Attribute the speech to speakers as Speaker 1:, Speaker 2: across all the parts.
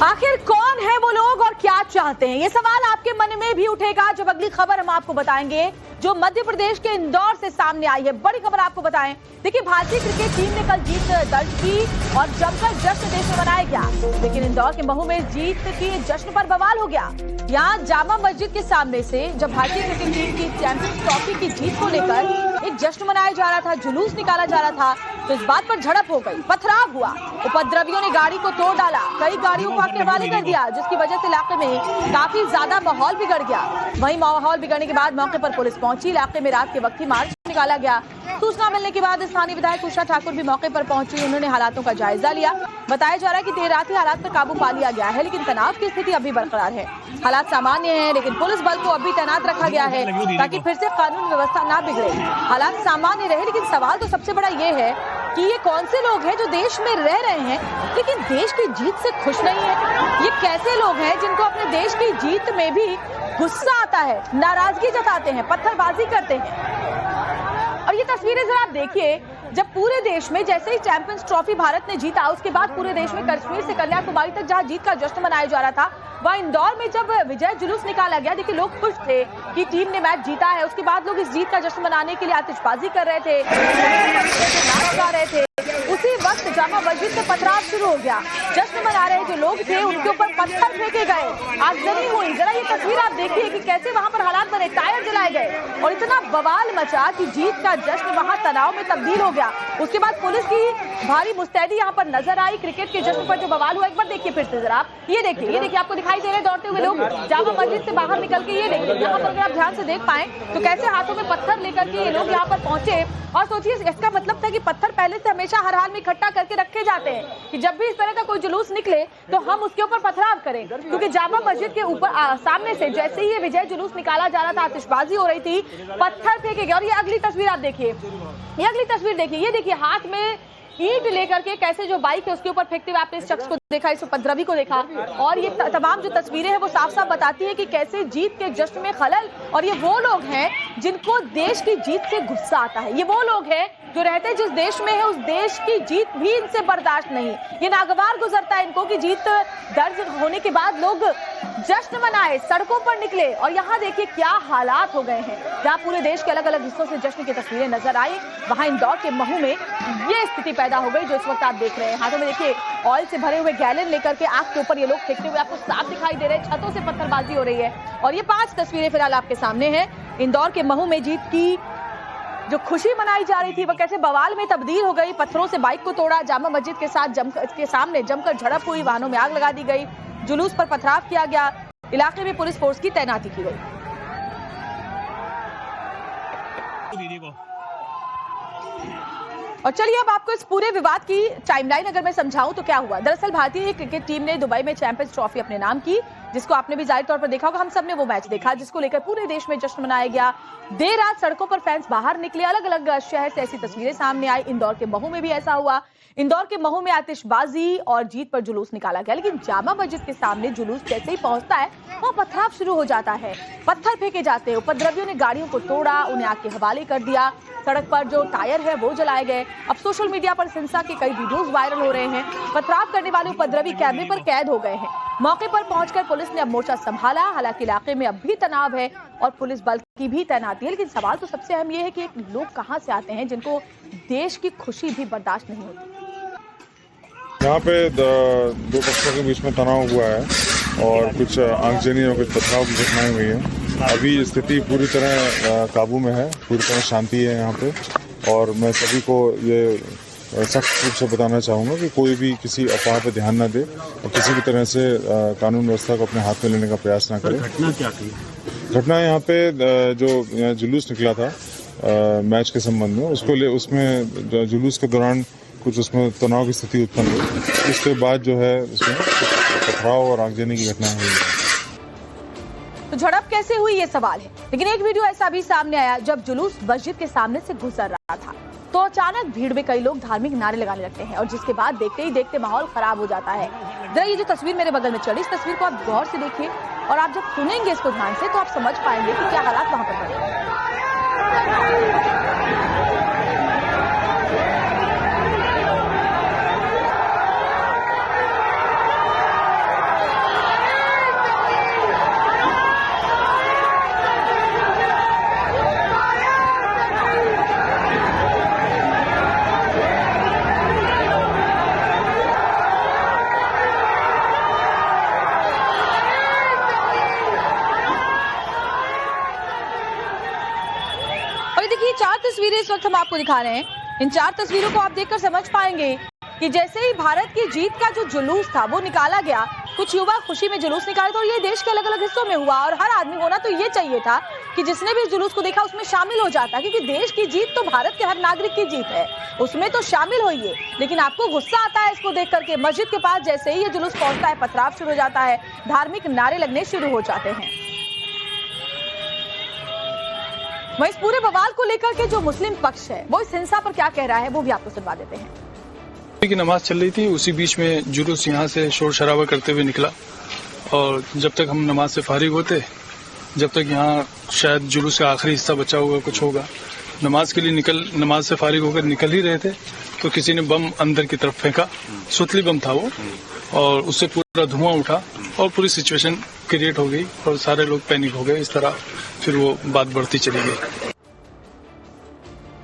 Speaker 1: आखिर कौन है वो लोग और क्या चाहते हैं, ये सवाल आपके मन में भी उठेगा जब अगली खबर हम आपको बताएंगे जो मध्य प्रदेश के इंदौर से सामने आई है। बड़ी खबर आपको बताएं। देखिए, भारतीय क्रिकेट टीम ने कल जीत दर्ज की और जमकर जश्न देश में मनाया गया, लेकिन इंदौर के महू में जीत की जश्न पर बवाल हो गया। यहाँ जामा मस्जिद के सामने से जब भारतीय क्रिकेट टीम की चैंपियंस ट्रॉफी की जीत को लेकर एक जश्न मनाया जा रहा था, जुलूस निकाला जा रहा था, तो इस बात पर झड़प हो गई, पथराव हुआ। उपद्रवियों ने गाड़ी को तोड़ डाला, कई गाड़ियों को आग के हवाले कर दिया, जिसकी वजह से इलाके में काफी ज्यादा माहौल बिगड़ गया। वहीं माहौल बिगड़ने के बाद मौके पर पुलिस पहुंची। इलाके में रात के वक्त ही मार्च निकाला गया। सूचना मिलने के बाद स्थानीय विधायक उषा ठाकुर भी मौके पर पहुंची। उन्होंने हालातों का जायजा लिया। बताया जा रहा है कि देर रात ही हालात पर काबू पा लिया गया है, लेकिन तनाव की स्थिति अभी बरकरार है। हालात सामान्य हैं, लेकिन पुलिस बल को अभी तैनात रखा गया है ताकि फिर से कानून व्यवस्था ना बिगड़े। हालात सामान्य रहे, लेकिन सवाल तो सबसे बड़ा ये है कि ये कौन से लोग हैं जो देश में रह रहे हैं लेकिन देश की जीत से खुश नहीं है। ये कैसे लोग हैं जिनको अपने देश की जीत में भी गुस्सा आता है, नाराजगी जताते हैं, पत्थरबाजी करते हैं। और ये तस्वीरें जरा आप देखिए, जब पूरे देश में जैसे ही चैंपियंस ट्रॉफी भारत ने जीता, उसके बाद पूरे देश में कश्मीर से कन्याकुमारी तक जहां जीत का जश्न मनाया जा रहा था, वह इंदौर में जब विजय जुलूस निकाला गया, देखिए लोग खुश थे कि टीम ने मैच जीता है। उसके बाद लोग इस जीत का जश्न मनाने के लिए आतिशबाजी कर रहे थे, नाच गा रहे थे। उसी वक्त जामा मस्जिद से पथराव शुरू हो गया। जश्न मना रहे जो लोग थे उनके ऊपर पत्थर फेंके गए, आगजनी हुई। जरा ये तस्वीर आप देखिए कि कैसे वहां पर हालात बने, टायर जलाए गए और इतना बवाल मचा कि जीत का जश्न वहां तनाव में तब्दील हो गया। उसके बाद पुलिस की भारी मुस्तैदी यहाँ पर नजर आई। क्रिकेट के जश्न पर जो बवाल हुआ, एक बार देखिए फिर से जरा आप ये देखिए आपको दिखाई दे रहे दौड़ते हुए लोग जामा मस्जिद से बाहर निकल के। ये देखिए यहाँ पर अगर आप ध्यान से देख पाए तो कैसे हाथों में पत्थर लेकर के ये लोग यहाँ पर पहुंचे। और सोचिए, इसका मतलब था कि पत्थर पहले से हमेशा हर हाल में इकट्ठा करके रखे जाते हैं कि जब भी इस तरह का कोई जुलूस निकले तो हम उसके ऊपर पथराव करें। क्योंकि जामा मस्जिद के ऊपर सामने से जैसे ही ये विजय जुलूस निकाला जा रहा था, आतिशबाजी हो रही थी, पत्थर फेंके गए। और ये अगली तस्वीर आप देखिए, ये अगली तस्वीर देखिए, ये देखिए हाथ में ईंट लेकर के कैसे जो बाइक है उसके ऊपर फेंकते हुए आपने इस शख्स को देखा, इस उपद्रवी को देखा। और ये तमाम जो तस्वीरें हैं वो साफ साफ बताती है कि कैसे जीत के जश्न में खलल। और ये वो लोग हैं जिनको देश की जीत से गुस्सा आता है। ये वो लोग हैं जो रहते जिस देश में है उस देश की जीत भी इनसे बर्दाश्त नहीं। ये नागवार गुजरता है इनको कि जीत दर्ज होने के बाद लोग जश्न मनाए, सड़कों पर निकले। और यहाँ देखिए क्या हालात हो गए हैं। जहाँ पूरे देश के अलग अलग हिस्सों से जश्न की तस्वीरें नजर आई, वहां इंदौर के महू में ये स्थिति पैदा हो गई जो इस वक्त आप देख रहे हैं। हाथों में देखिए ऑयल से भरे हुए गैलन लेकर के आग के ऊपर ये लोग फेंकते हुए आपको साफ दिखाई दे रहे हैं। छतों से पत्थरबाजी हो रही है। और ये 5 तस्वीरें फिलहाल आपके सामने हैं। इंदौर के महू में जीत की जो खुशी मनाई जा रही थी वह कैसे बवाल में तब्दील हो गई। पत्थरों से बाइक को तोड़ा, जामा मस्जिद के सामने जमकर झड़प हुई, वाहनों में आग लगा दी गई, जुलूस पर पथराव किया गया, इलाके में पुलिस फोर्स की तैनाती की गई। और चलिए अब आपको इस पूरे विवाद की टाइमलाइन अगर मैं समझाऊं तो क्या हुआ। दरअसल भारतीय क्रिकेट टीम ने दुबई में चैंपियंस ट्रॉफी अपने नाम की, जिसको आपने भी जाहिर तौर पर देखा होगा। हम सब ने वो मैच देखा जिसको लेकर पूरे देश में जश्न मनाया गया। देर रात सड़कों पर फैंस बाहर निकले, अलग अलग शहर से ऐसी तस्वीरें सामने आई। इंदौर के महू में भी ऐसा हुआ। इंदौर के महू में आतिशबाजी और जीत पर जुलूस निकाला गया, लेकिन जामा मस्जिद के सामने जुलूस जैसे ही पहुंचता है वहां पथराव शुरू हो जाता है, पत्थर फेंके जाते हैं। उपद्रवियों ने गाड़ियों को तोड़ा, उन्हें आग के हवाले कर दिया, सड़क पर जो टायर है वो जलाए गए। अब सोशल मीडिया पर हिंसा के कई वीडियोस वायरल हो रहे हैं। पथराव करने वाले उपद्रवी कैमरे पर कैद हो गए हैं। मौके पर पहुंचकर पुलिस ने अब मोर्चा संभाला। हालांकि इलाके में अब भी तनाव है और पुलिस बल की भी तैनाती है, लेकिन सवाल तो सबसे अहम ये है कि लोग कहां से आते हैं जिनको देश की खुशी भी बर्दाश्त नहीं होती।
Speaker 2: यहाँ पे दो पक्षों के बीच में तनाव हुआ है और कुछ आगजनी और कुछ पथराव की घटनाएं हुई हैं। अभी स्थिति पूरी तरह काबू में है, पूरी तरह शांति है यहाँ पे। और मैं सभी को ये सख्त रूप से बताना चाहूँगा कि कोई भी किसी अफवाह पर ध्यान न दे और किसी भी तरह से कानून व्यवस्था को अपने हाथ में लेने का प्रयास न करे।
Speaker 3: घटना क्या थी?
Speaker 2: घटना यहाँ पे जो जुलूस निकला था मैच के संबंध में, उसमें जुलूस के दौरान कुछ उसमें तनाव की स्थिति उत्पन्न हुई। इसके बाद जो है उसमें पथराव और आगजनी की घटनाएं हुई।
Speaker 1: तो झड़प कैसे हुई ये सवाल है, लेकिन एक वीडियो ऐसा भी सामने आया जब जुलूस मस्जिद के सामने से गुजर रहा था तो अचानक भीड़ में कई लोग धार्मिक नारे लगाने लगते हैं और जिसके बाद देखते ही देखते माहौल खराब हो जाता है। जरा ये जो तस्वीर मेरे बगल में चढ़ी, इस तस्वीर को आप गौर से देखिए और आप जब सुनेंगे इसको ध्यान से तो आप समझ पाएंगे कि क्या हालात वहां पर बने। तस्वीरें इस वक्त हम आपको दिखा रहे हैं। इन 4 तस्वीरों को आप देखकर समझ पाएंगे कि जैसे ही भारत की जीत का जो जुलूस था वो निकाला गया, कुछ युवा खुशी में जुलूस निकाले थे और ये देश के अलग अलग हिस्सों में हुआ। और हर आदमी होना तो ये चाहिए था कि जिसने भी इस जुलूस को देखा उसमें शामिल हो जाता, क्योंकि देश की जीत तो भारत के हर नागरिक की जीत है, उसमें तो शामिल होइए। लेकिन आपको गुस्सा आता है इसको देख करके। मस्जिद के पास जैसे ही ये जुलूस पहुंचता है, पथराव शुरू हो जाता है, धार्मिक नारे लगने शुरू हो जाते हैं। वहीं इस पूरे बवाल को लेकर के जो मुस्लिम पक्ष है वो इस हिंसा पर क्या कह रहा है वो भी आपको सुनवा देते हैं।
Speaker 3: की नमाज चल रही थी, उसी बीच में जुलूस यहाँ से शोर शराबा करते हुए निकला और जब तक हम नमाज से फारिग होते, जब तक यहाँ शायद जुलूस का आखिरी हिस्सा बचा हुआ कुछ होगा, नमाज के लिए नमाज से फारिग होकर निकल ही रहे थे तो किसी ने बम अंदर की तरफ फेंका। सुतली बम था वो, और उससे पूरा धुआं उठा और पूरी सिचुएशन क्रिएट हो गई और सारे लोग पैनिक हो गए। इस तरह फिर वो बात बढ़ती चली गई।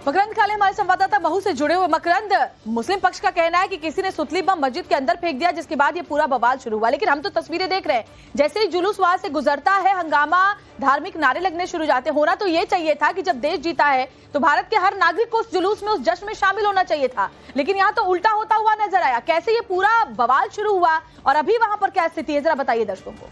Speaker 1: मकरंद काले हमारे संवाददाता महू से जुड़े हुए। मकरंद, मुस्लिम पक्ष का कहना है कि किसी ने सुतली बम मस्जिद के अंदर फेंक दिया, जिसके बाद ये पूरा बवाल शुरू हुआ। लेकिन हम तो तस्वीरें देख रहे हैं, जैसे ही जुलूस वहां से गुजरता है, हंगामा, धार्मिक नारे लगने शुरू जाते। होना तो ये चाहिए था कि जब देश जीता है तो भारत के हर नागरिक को उस जुलूस में, उस जश्न में शामिल होना चाहिए था, लेकिन यहाँ तो उल्टा होता हुआ नजर आया। कैसे ये पूरा बवाल शुरू हुआ और अभी वहां पर क्या स्थिति है, जरा बताइए दर्शकों को।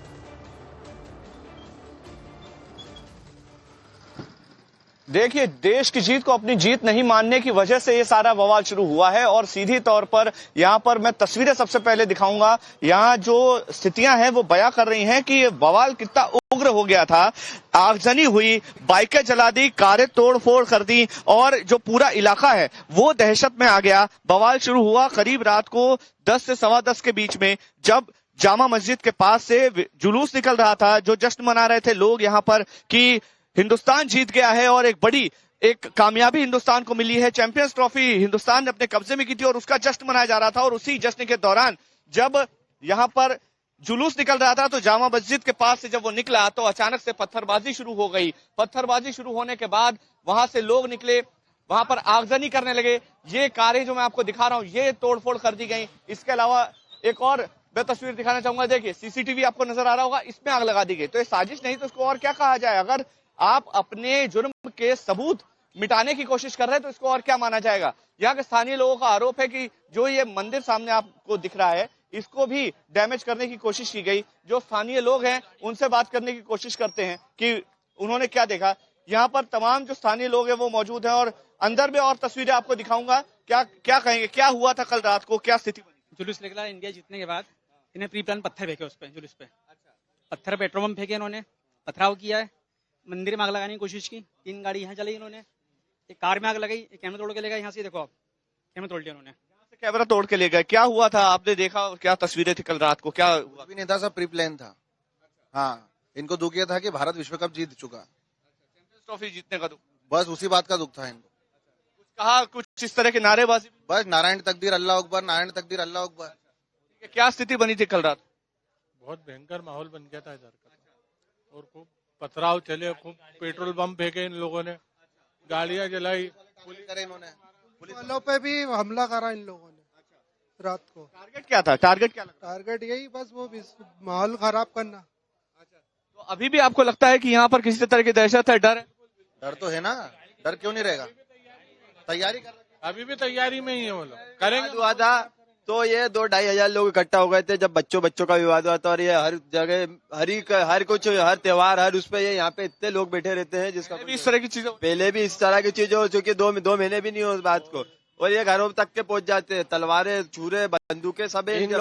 Speaker 4: देखिए, देश की जीत को अपनी जीत नहीं मानने की वजह से ये सारा बवाल शुरू हुआ है और सीधी तौर पर यहाँ पर मैं तस्वीरें सबसे पहले दिखाऊंगा। यहाँ जो स्थितियां हैं वो बयां कर रही हैं कि ये बवाल कितना उग्र हो गया था। आगजनी हुई, बाइकें जला दी, कारें तोड़ फोड़ कर दी और जो पूरा इलाका है वो दहशत में आ गया। बवाल शुरू हुआ करीब रात को 10 से 10:15 के बीच में, जब जामा मस्जिद के पास से जुलूस निकल रहा था। जो जश्न मना रहे थे लोग यहाँ पर कि हिंदुस्तान जीत गया है और एक कामयाबी हिंदुस्तान को मिली है, चैंपियंस ट्रॉफी हिंदुस्तान ने अपने कब्जे में की थी और उसका जश्न मनाया जा रहा था। और उसी जश्न के दौरान जब यहाँ पर जुलूस निकल रहा था तो जामा मस्जिद के पास से जब वो निकला तो अचानक से पत्थरबाजी शुरू हो गई। पत्थरबाजी शुरू होने के बाद वहां से लोग निकले, वहां पर आगजनी करने लगे। ये कारें जो मैं आपको दिखा रहा हूँ ये तोड़फोड़ कर दी गई। इसके अलावा एक और मैं तस्वीर दिखाना चाहूंगा। देखिए, सीसीटीवी आपको नजर आ रहा होगा, इसमें आग लगा दी गई। तो ये साजिश नहीं तो इसको और क्या कहा जाए। अगर आप अपने जुर्म के सबूत मिटाने की कोशिश कर रहे हैं तो इसको और क्या माना जाएगा। यहाँ के स्थानीय लोगों का आरोप है कि जो ये मंदिर सामने आपको दिख रहा है इसको भी डैमेज करने की कोशिश की गई। जो स्थानीय लोग हैं उनसे बात करने की कोशिश करते हैं कि उन्होंने क्या देखा। यहाँ पर तमाम जो स्थानीय लोग हैं वो मौजूद हैं और अंदर में और तस्वीरें आपको दिखाऊंगा। क्या कहेंगे, क्या हुआ था कल रात को, क्या स्थिति बनी?
Speaker 5: जुलूस निकला इंडिया जीतने के बाद, इन्हें प्री प्लान पत्थर फेंके उस पे, जुलूस पे पत्थर, पेट्रोल बम फेंके, इन्होंने पथराव किया है, मंदिर में आग लगाने की कोशिश की। 3 गाड़ी यहाँ चलाई इन्होंने, एक कार में आग लगाई, एक कैमरा तोड़ के ले गए। यहाँ से देखो आप, कैमरा तोड़ दिया उन्होंने।
Speaker 4: कैमरा तोड़ के ले गए। क्या हुआ था आपने देखा, क्या तस्वीरें थी कल रात को, क्या हुआ?
Speaker 6: भी नहीं था, सब प्री प्लान था। हाँ, इनको दुख ये था कि भारत विश्व कप जीत चुका,
Speaker 4: चैंपियंस ट्रॉफी जीतने का दुख,
Speaker 6: बस उसी बात का दुख था इनको।
Speaker 4: कुछ कहा, कुछ इस तरह की नारेबाजी?
Speaker 6: बस नारायण तकदीर अल्लाह अकबर, नारायण तकदीर अल्लाह अकबर।
Speaker 4: क्या स्थिति बनी थी कल रात?
Speaker 7: बहुत भयंकर माहौल बन गया था इधर का और खूब पथराव चले, खूब पेट्रोल बम फेंके इन लोगों ने, गाड़ियां जलाई,
Speaker 6: इन्होंने
Speaker 8: पुलिस वालों पे भी हमला करा इन लोगों ने रात को।
Speaker 4: टारगेट क्या था, टारगेट क्या लगा?
Speaker 8: टारगेट यही बस वो माहौल खराब करना।
Speaker 4: तो अभी भी आपको लगता है कि यहाँ पर किसी तरह की दहशत है, डर है?
Speaker 6: डर तो है ना, डर क्यों नहीं रहेगा। तैयारी कर,
Speaker 7: अभी भी तैयारी में ही है वो लोग, करेंगे।
Speaker 9: हुआ था तो ये 2-2.5 हजार लोग इकट्ठा हो गए थे जब बच्चों का विवाद हुआ था। और ये हर जगह हर त्योहार, हर उस पे ये यहाँ पे इतने लोग बैठे रहते हैं जिसका
Speaker 4: इस तरह की चीजें
Speaker 9: पहले भी इस तरह की चीजें हो चुकी, 2 महीने भी नहीं हो उस बात को, और ये घरों तक के पहुंच जाते हैं। तलवारें, छुरे, बंदूकें सब
Speaker 6: इन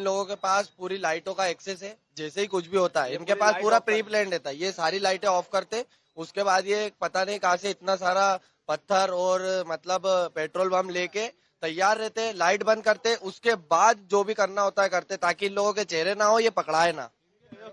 Speaker 6: लोगों के पास पूरी लाइटों का एक्सेस है। जैसे ही कुछ भी होता है इनके पास पूरा प्री प्लान रहता है। ये सारी लाइटें ऑफ करते, उसके बाद ये पता नहीं कहाँ से इतना सारा पत्थर और मतलब पेट्रोल बम लेके तैयार रहते, लाइट बंद करते, उसके बाद जो भी करना होता है करते, ताकि इन लोगों के चेहरे ना हो, ये पकड़ाए ना।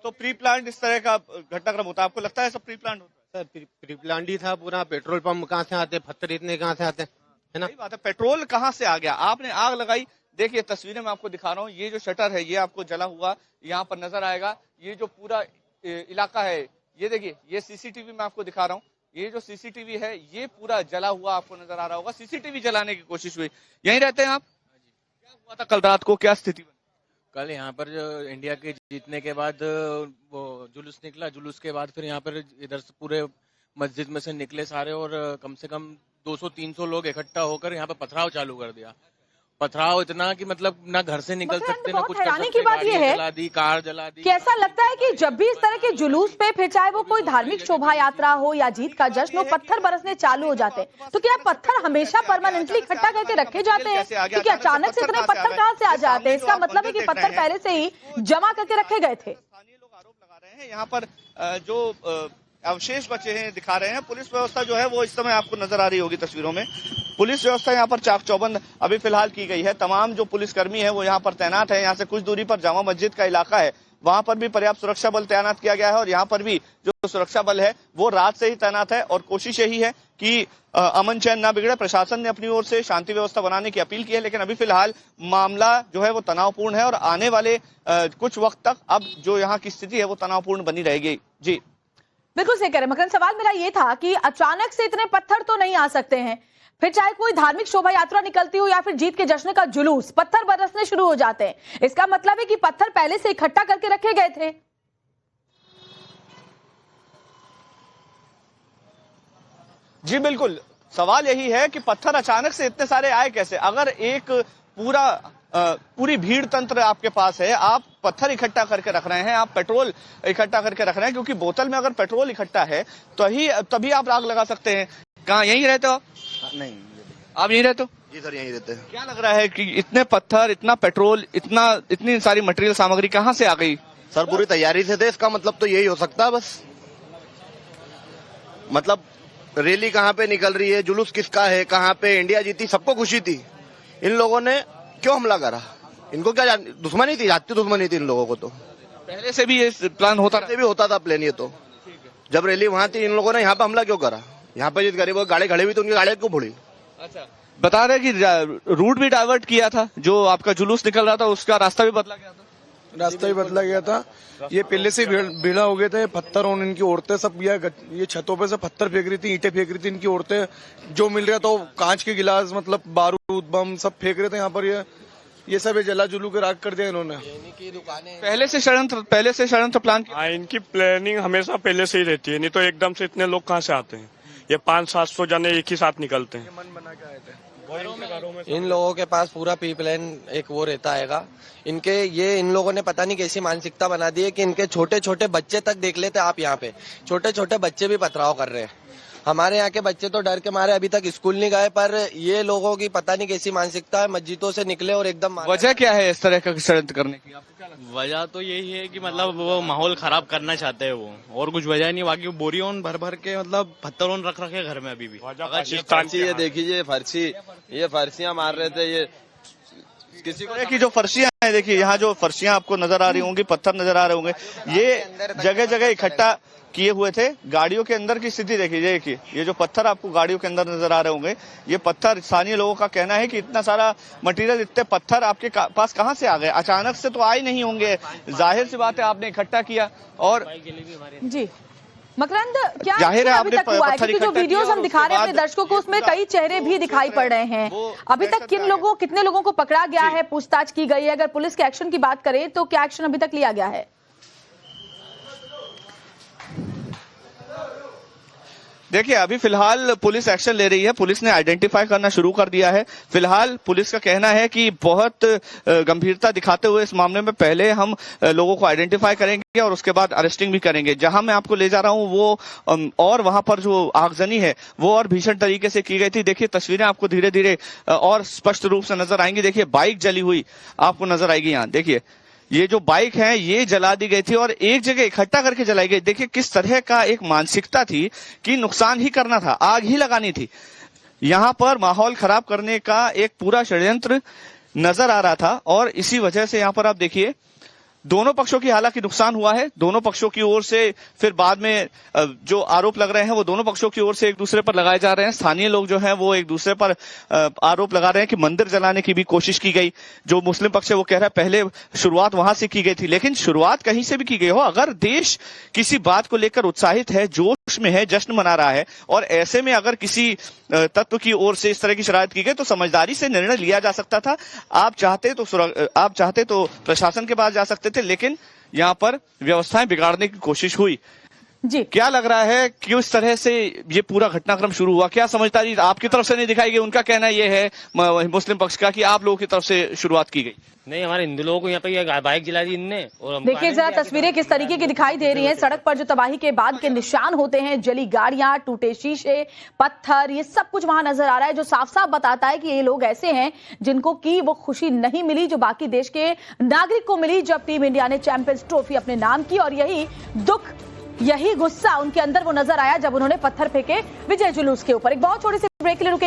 Speaker 4: तो प्री प्लान इस तरह का घटनाक्रम होता है, आपको लगता है सब प्री प्लान होता है?
Speaker 10: सर प्री प्लान ही था पूरा। पेट्रोल पंप कहाँ से आते, पत्थर इतने कहाँ से आते, है ना।
Speaker 4: सही बात है, पेट्रोल कहाँ से आ गया, आपने आग लगाई। देखिए तस्वीरें मैं आपको दिखा रहा हूँ, ये जो शटर है ये आपको जला हुआ यहाँ पर नजर आएगा। ये जो पूरा इलाका है ये देखिए, ये सीसीटीवी मैं आपको दिखा रहा हूँ, ये जो सीसीटीवी है ये पूरा जला हुआ आपको नजर आ रहा होगा। सीसीटीवी जलाने की कोशिश हुई। यहीं रहते हैं आप? क्या हुआ था कल रात को, क्या स्थिति बनी?
Speaker 11: कल यहाँ पर जो इंडिया के जीतने के बाद वो जुलूस निकला, जुलूस के बाद फिर यहाँ पर इधर से पूरे मस्जिद में से निकले सारे और कम से कम 200-300 लोग इकट्ठा होकर यहाँ पे पथराव चालू कर दिया। पथराव इतना कि मतलब ना घर से निकल सकते ना कुछ कर
Speaker 1: हैरानी
Speaker 11: सकते।
Speaker 1: की बात यह है
Speaker 11: जला दी, कार जला दी।
Speaker 1: कि ऐसा लगता है कि जब भी इस तरह के जुलूस पे, फिर चाहे वो कोई धार्मिक शोभा यात्रा हो या जीत का जश्न हो, पत्थर बरसने चालू हो जाते हैं। तो क्या पत्थर हमेशा परमानेंटली इकट्ठा करके रखे जाते हैं, क्योंकि अचानक से इतने पत्थर कहाँ से आ जाते हैं? इसका मतलब है कि पत्थर पहले से ही जमा करके रखे गए थे।
Speaker 4: स्थानीय लोग आरोप लगा रहे हैं। यहाँ पर जो अवशेष बचे हैं दिखा रहे हैं। पुलिस व्यवस्था जो है वो इस समय आपको नजर आ रही होगी तस्वीरों में। पुलिस व्यवस्था यहाँ पर चाक चौबंद अभी फिलहाल की गई है। तमाम जो पुलिसकर्मी है वो यहाँ पर तैनात है। यहाँ से कुछ दूरी पर जामा मस्जिद का इलाका है, वहां पर भी पर्याप्त सुरक्षा बल तैनात किया गया है और यहाँ पर भी जो सुरक्षा बल है वो रात से ही तैनात है और कोशिश यही है कि अमन चैन ना बिगड़े। प्रशासन ने अपनी ओर से शांति व्यवस्था बनाने की अपील की है, लेकिन अभी फिलहाल मामला जो है वो तनावपूर्ण है और आने वाले कुछ वक्त तक अब जो यहाँ की स्थिति है वो तनावपूर्ण बनी रहेगी। जी
Speaker 1: बिल्कुल सही कह रहे मकरंद। सवाल मेरा ये था कि अचानक से इतने पत्थर तो नहीं आ सकते हैं, फिर चाहे कोई धार्मिक शोभा यात्रा निकलती हो या फिर जीत के जश्न का जुलूस, पत्थर बरसने शुरू हो जाते हैं। इसका मतलब है कि पत्थर पहले से इकट्ठा करके रखे गए थे।
Speaker 4: जी बिल्कुल, सवाल यही है कि पत्थर अचानक से इतने सारे आए कैसे? अगर एक पूरी भीड़ तंत्र आपके पास है, आप पत्थर इकट्ठा करके रख रहे हैं, आप पेट्रोल इकट्ठा करके रख रहे हैं, क्योंकि बोतल में अगर पेट्रोल इकट्ठा है तो तभी आप आग लगा सकते हैं। कहाँ यहीं रहते हो आप?
Speaker 12: नहीं,
Speaker 4: आप यहीं रहते हो?
Speaker 12: जी सर, यहीं रहते हैं।
Speaker 4: क्या लग रहा है कि इतने पत्थर, इतना पेट्रोल, इतनी सारी मटेरियल सामग्री कहाँ से आ गई?
Speaker 12: सर पूरी तैयारी से थे, इसका मतलब तो यही हो सकता है बस। मतलब रैली कहाँ पे निकल रही है, जुलूस किसका है, कहाँ पे इंडिया जीती, सबको खुशी थी। इन लोगों ने क्यों हमला करा? इनको क्या दुश्मनी थी? जाती दुश्मनी थी इन लोगों को। तो
Speaker 4: पहले से भी ये प्लान होता
Speaker 12: था प्लान। ये तो जब रैली वहां थी, इन लोगों ने यहाँ पे हमला क्यों करा? यहाँ पे जिस गरीब गाड़ी खड़ी हुई तो उनकी गाड़ी क्यों फोड़ी?
Speaker 4: अच्छा, बता रहे कि रूट भी डाइवर्ट किया था, जो आपका जुलूस निकल रहा था उसका रास्ता भी बदला गया था।
Speaker 13: रास्ता ही बदला गया था। ये पहले से भीड़ा हो गए थे। पत्थर और इनकी औरतें सब ये छतों पे से पत्थर फेंक रही थी, ईंटें फेंक रही थी इनकी औरतें। जो मिल रहा तो कांच के गिलास, मतलब बारूद बम सब फेंक रहे थे यहाँ पर। ये सब जला जुलू के राख कर दिया इन्होंने।
Speaker 4: पहले से षड्यंत्र प्लान।
Speaker 14: हाँ, इनकी प्लानिंग हमेशा पहले से ही रहती है, नहीं तो एकदम से इतने लोग कहाँ से आते हैं? ये 500-700 जने एक ही साथ निकलते हैं।
Speaker 13: मन बना के आए थे।
Speaker 6: इन लोगों के पास पूरा प्री प्लान एक वो रहता है। इन लोगों ने पता नहीं कैसी मानसिकता बना दी है कि इनके छोटे छोटे बच्चे तक देख लेते आप यहाँ पे, छोटे छोटे बच्चे भी पथराव कर रहे हैं। हमारे यहाँ के बच्चे तो डर के मारे अभी तक स्कूल नहीं गए, पर ये लोगों की पता नहीं कैसी मानसिकता है, मस्जिदों से निकले और एकदम।
Speaker 4: वजह क्या है इस तरह का षड्यंत्र करने की?
Speaker 11: वजह तो यही है कि मतलब वो माहौल खराब करना चाहते हैं वो, और कुछ वजह नहीं। बाकी बोरियों भर भर के मतलब पत्थरों रख रखे घर में अभी भी।
Speaker 9: ये देखिए ये फर्शियां मार रहे थे। ये
Speaker 4: किसी को की जो फर्शियां हैं, देखिए यहाँ जो फर्शियां आपको नजर आ रही होंगी, पत्थर नजर आ रहे होंगे, ये जगह जगह इकट्ठा किए हुए थे। गाड़ियों के अंदर की स्थिति देखिए, ये जो पत्थर आपको गाड़ियों के अंदर नजर आ रहे होंगे, ये पत्थर, स्थानीय लोगों का कहना है कि इतना सारा मटेरियल, इतने पत्थर आपके पास कहाँ से आ गए? अचानक से तो आए नहीं होंगे, जाहिर सी बात है आपने इकट्ठा किया। और
Speaker 1: जी मकरंद, क्या
Speaker 4: जाहिर है
Speaker 1: अभी तक हुआ है? क्योंकि जो वीडियोस हम दिखा रहे हैं अपने दर्शकों को, उसमें कई चेहरे भी दिखाई पड़ रहे हैं। अभी तक कितने लोगों को पकड़ा गया है, पूछताछ की गई है? अगर पुलिस के एक्शन की बात करें तो क्या एक्शन अभी तक लिया गया है?
Speaker 4: देखिए, अभी फिलहाल पुलिस एक्शन ले रही है। पुलिस ने आइडेंटिफाई करना शुरू कर दिया है। फिलहाल पुलिस का कहना है कि बहुत गंभीरता दिखाते हुए इस मामले में पहले हम लोगों को आइडेंटिफाई करेंगे और उसके बाद अरेस्टिंग भी करेंगे। जहां मैं आपको ले जा रहा हूं वो और वहां पर जो आगजनी है वो और भीषण तरीके से की गई थी। देखिए, तस्वीरें आपको धीरे धीरे और स्पष्ट रूप से नजर आएंगी। देखिए, बाइक जली हुई आपको नजर आएगी। यहाँ देखिए, ये जो बाइक है ये जला दी गई थी और एक जगह इकट्ठा करके जलाई गई। देखिए किस तरह का एक मानसिकता थी कि नुकसान ही करना था, आग ही लगानी थी। यहाँ पर माहौल खराब करने का एक पूरा षड्यंत्र नजर आ रहा था और इसी वजह से यहाँ पर आप देखिए दोनों पक्षों की हालांकि नुकसान हुआ है। दोनों पक्षों की ओर से फिर बाद में जो आरोप लग रहे हैं वो दोनों पक्षों की ओर से एक दूसरे पर लगाए जा रहे हैं। स्थानीय लोग जो हैं वो एक दूसरे पर आरोप लगा रहे हैं कि मंदिर जलाने की भी कोशिश की गई। जो मुस्लिम पक्ष है वो कह रहा है पहले शुरुआत वहां से की गई थी, लेकिन शुरुआत कहीं से भी की गई हो, अगर देश किसी बात को लेकर उत्साहित है, जोश में है, जश्न मना रहा है और ऐसे में अगर किसी तत्व की ओर से इस तरह की शरारत की गई तो समझदारी से निर्णय लिया जा सकता था। आप चाहते तो प्रशासन के पास जा सकते थे, लेकिन यहाँ पर व्यवस्थाएं बिगाड़ने की कोशिश हुई।
Speaker 1: जी
Speaker 4: क्या लग रहा है किस तरह से ये पूरा घटनाक्रम शुरू हुआ? क्या समझदारी आपकी तरफ से नहीं दिखाई गई? उनका कहना ये है मुस्लिम पक्ष का कि आप लोगों की तरफ से शुरुआत की गई।
Speaker 15: नहीं, हमारे हिंदू लोगों को यहाँ पे बाइक जला दी इनने। और
Speaker 1: देखिए जरा तस्वीरें किस तरीके की दिखाई दे रही हैं। सड़क पर जो तबाही के बाद के निशान होते हैं, जली गाड़ियां, टूटे शीशे, पत्थर, ये सब कुछ वहां नजर आ रहा है, जो साफ साफ बताता है कि ये लोग ऐसे हैं जिनको की वो खुशी नहीं मिली जो बाकी देश के नागरिक को मिली जब टीम इंडिया ने चैंपियंस ट्रॉफी अपने नाम की। और यही दुख, यही गुस्सा उनके अंदर वो नजर आया जब उन्होंने पत्थर फेंके विजय जुलूस के ऊपर। एक बहुत छोटी सी ब्रेक के लिए रुके।